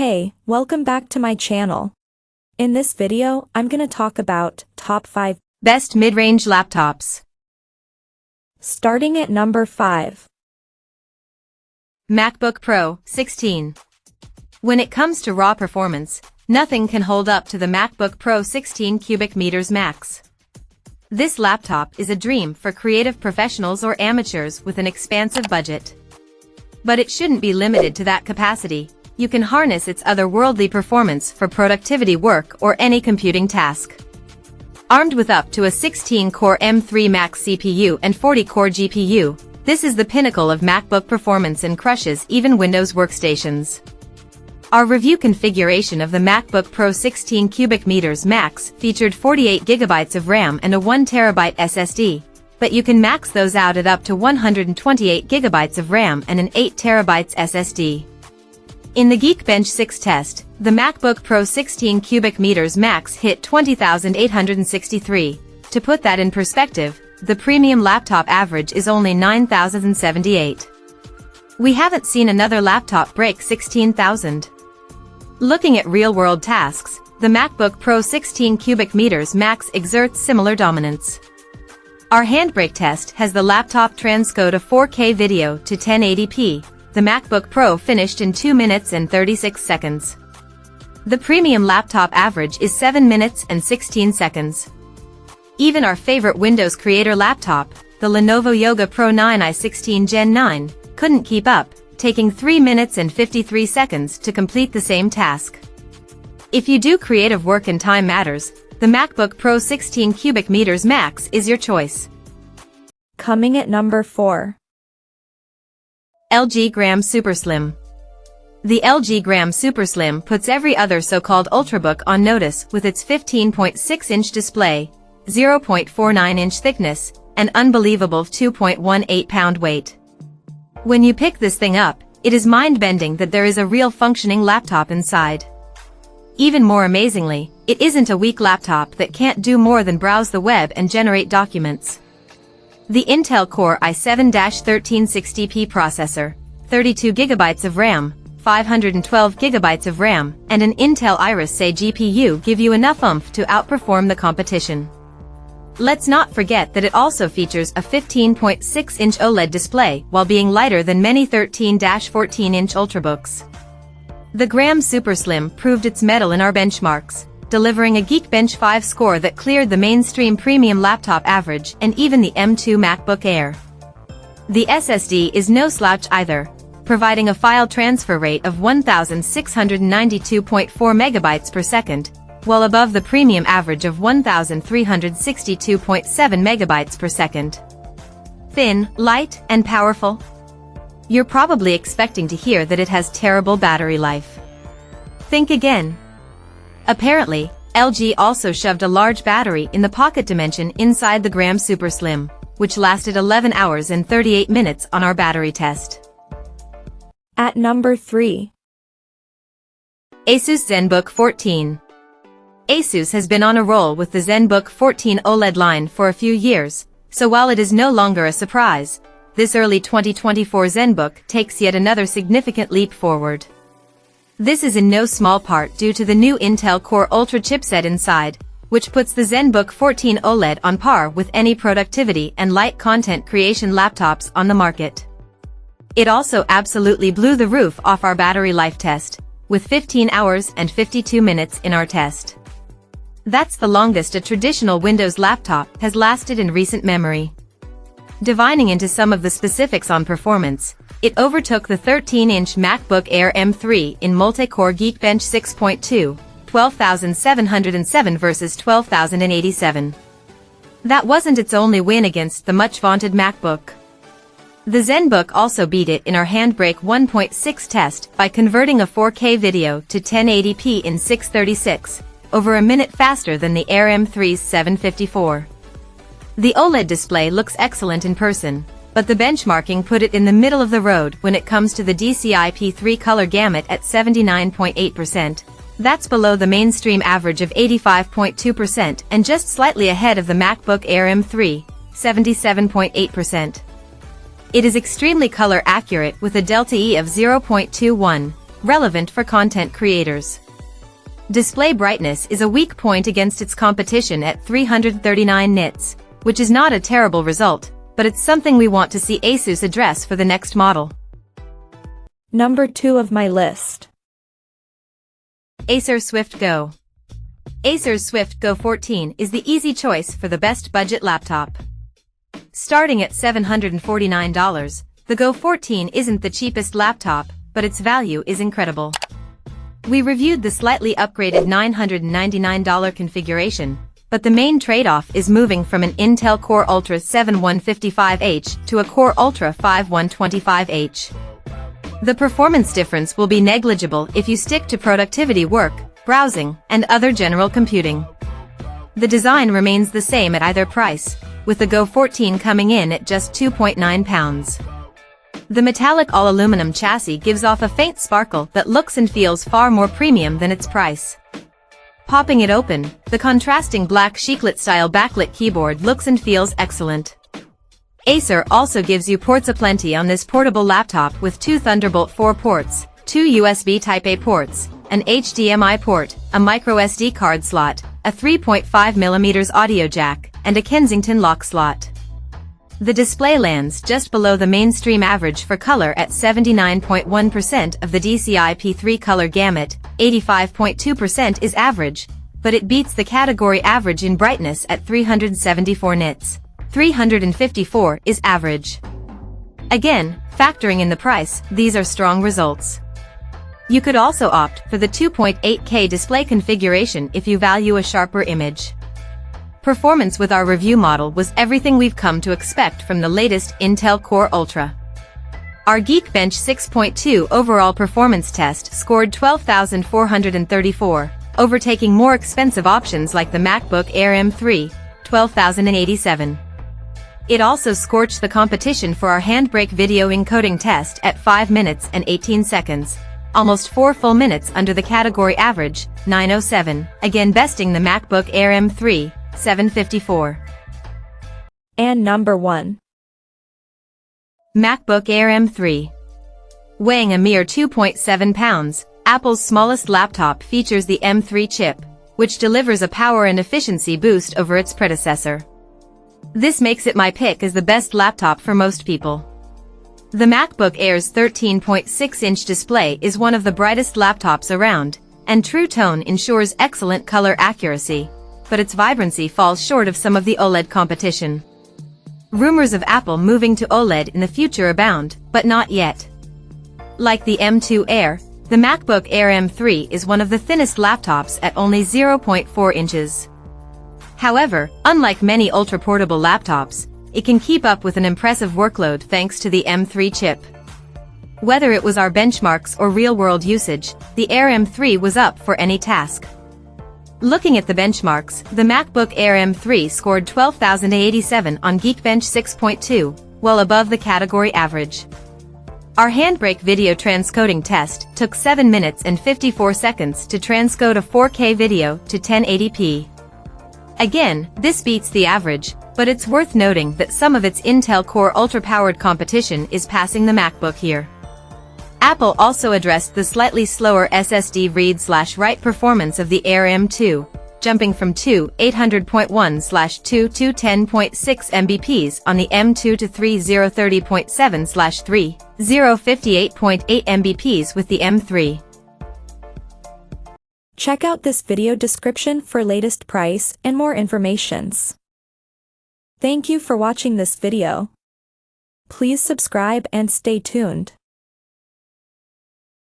Hey, welcome back to my channel. In this video, I'm gonna talk about top 5 best mid-range laptops. Starting at number 5. MacBook Pro 16. When it comes to raw performance, nothing can hold up to the MacBook Pro 16 cubic meters max. This laptop is a dream for creative professionals or amateurs with an expansive budget. But it shouldn't be limited to that capacity. You can harness its otherworldly performance for productivity work or any computing task. Armed with up to a 16-core M3 Max CPU and 40-core GPU, this is the pinnacle of MacBook performance and crushes even Windows workstations. Our review configuration of the MacBook Pro 16 cubic meters Max featured 48 GB of RAM and a 1 TB SSD, but you can max those out at up to 128 GB of RAM and an 8 TB SSD. In the Geekbench 6 test, the MacBook Pro 16 cubic meters Max hit 20,863. To put that in perspective, the premium laptop average is only 9,078. We haven't seen another laptop break 16,000. Looking at real-world tasks, the MacBook Pro 16 cubic meters Max exerts similar dominance. Our handbrake test has the laptop transcode a 4K video to 1080p. The MacBook Pro finished in 2 minutes and 36 seconds. The premium laptop average is 7 minutes and 16 seconds. Even our favorite Windows creator laptop, the Lenovo Yoga Pro 9i16 Gen 9, couldn't keep up, taking 3 minutes and 53 seconds to complete the same task. If you do creative work and time matters, the MacBook Pro 16 cubic meters Max is your choice. Coming at number 4. LG Gram SuperSlim. The LG Gram SuperSlim puts every other so-called Ultrabook on notice with its 15.6-inch display, 0.49-inch thickness, and unbelievable 2.18-pound weight. When you pick this thing up, it is mind-bending that there is a real functioning laptop inside. Even more amazingly, it isn't a weak laptop that can't do more than browse the web and generate documents. The Intel Core i7-1360P processor, 32 GB of RAM, 512 GB of RAM, and an Intel Iris Xe GPU give you enough oomph to outperform the competition. Let's not forget that it also features a 15.6-inch OLED display while being lighter than many 13-14-inch Ultrabooks. The Gram SuperSlim proved its mettle in our benchmarks, delivering a Geekbench 5 score that cleared the mainstream premium laptop average and even the M2 MacBook Air. The SSD is no slouch either, providing a file transfer rate of 1,692.4 megabytes per second, well above the premium average of 1,362.7 megabytes per second. Thin, light, and powerful? You're probably expecting to hear that it has terrible battery life. Think again. Apparently, LG also shoved a large battery in the pocket dimension inside the Gram SuperSlim, which lasted 11 hours and 38 minutes on our battery test. At number 3. Asus Zenbook 14. Asus has been on a roll with the Zenbook 14 OLED line for a few years, so while it is no longer a surprise, this early 2024 Zenbook takes yet another significant leap forward. This is in no small part due to the new Intel Core Ultra chipset inside, which puts the Zenbook 14 OLED on par with any productivity and light content creation laptops on the market. It also absolutely blew the roof off our battery life test, with 15 hours and 52 minutes in our test. That's the longest a traditional Windows laptop has lasted in recent memory. Divining into some of the specifics on performance, it overtook the 13-inch MacBook Air M3 in multi-core Geekbench 6.2, 12,707 versus 12,087. That wasn't its only win against the much-vaunted MacBook. The Zenbook also beat it in our Handbrake 1.6 test by converting a 4K video to 1080p in 636, over a minute faster than the Air M3's 754. The OLED display looks excellent in person, but the benchmarking put it in the middle of the road when it comes to the DCI-P3 color gamut at 79.8%. That's below the mainstream average of 85.2% and just slightly ahead of the MacBook Air M3, 77.8%. It is extremely color accurate with a delta E of 0.21, relevant for content creators. Display brightness is a weak point against its competition at 339 nits, which is not a terrible result, but it's something we want to see Asus address for the next model. Number 2 of my list. Acer Swift Go. Acer's Swift Go 14 is the easy choice for the best budget laptop. Starting at $749, the Go 14 isn't the cheapest laptop, but its value is incredible. We reviewed the slightly upgraded $999 configuration, but the main trade-off is moving from an Intel Core Ultra 7155H to a Core Ultra 5125H. The performance difference will be negligible if you stick to productivity work, browsing, and other general computing. The design remains the same at either price, with the Go 14 coming in at just 2.9 pounds. The metallic all-aluminum chassis gives off a faint sparkle that looks and feels far more premium than its price. Popping it open, the contrasting black chiclet-style backlit keyboard looks and feels excellent. Acer also gives you ports aplenty on this portable laptop with 2 Thunderbolt 4 ports, 2 USB Type-A ports, an HDMI port, a microSD card slot, a 3.5mm audio jack, and a Kensington lock slot. The display lands just below the mainstream average for color at 79.1% of the DCI-P3 color gamut, 85.2% is average, but it beats the category average in brightness at 374 nits. 354 is average. Again, factoring in the price, these are strong results. You could also opt for the 2.8K display configuration if you value a sharper image. Performance with our review model was everything we've come to expect from the latest Intel Core Ultra. Our Geekbench 6.2 overall performance test scored 12,434, overtaking more expensive options like the MacBook Air M3, 12,087. It also scorched the competition for our Handbrake video encoding test at 5 minutes and 18 seconds, almost 4 full minutes under the category average, 907, again besting the MacBook Air M3, 754. And number 1. MacBook Air M3. Weighing a mere 2.7 pounds, Apple's smallest laptop features the M3 chip, which delivers a power and efficiency boost over its predecessor. This makes it my pick as the best laptop for most people. The MacBook Air's 13.6-inch display is one of the brightest laptops around, and True Tone ensures excellent color accuracy, but its vibrancy falls short of some of the OLED competition. Rumors of Apple moving to OLED in the future abound, but not yet. Like the M2 Air, the MacBook Air M3 is one of the thinnest laptops at only 0.4 inches. However, unlike many ultra-portable laptops, it can keep up with an impressive workload thanks to the M3 chip. Whether it was our benchmarks or real-world usage, the Air M3 was up for any task. Looking at the benchmarks, the MacBook Air M3 scored 12,087 on Geekbench 6.2, well above the category average. Our Handbrake video transcoding test took 7 minutes and 54 seconds to transcode a 4K video to 1080p. Again, this beats the average, but it's worth noting that some of its Intel Core Ultra-powered competition is passing the MacBook here. Apple also addressed the slightly slower SSD read/write performance of the Air M2, jumping from 800.1/2 to 10.6 Mbps on the M2 to 3030.7/3058.8 Mbps with the M3. Check out this video description for latest price and more informations. Thank you for watching this video. Please subscribe and stay tuned.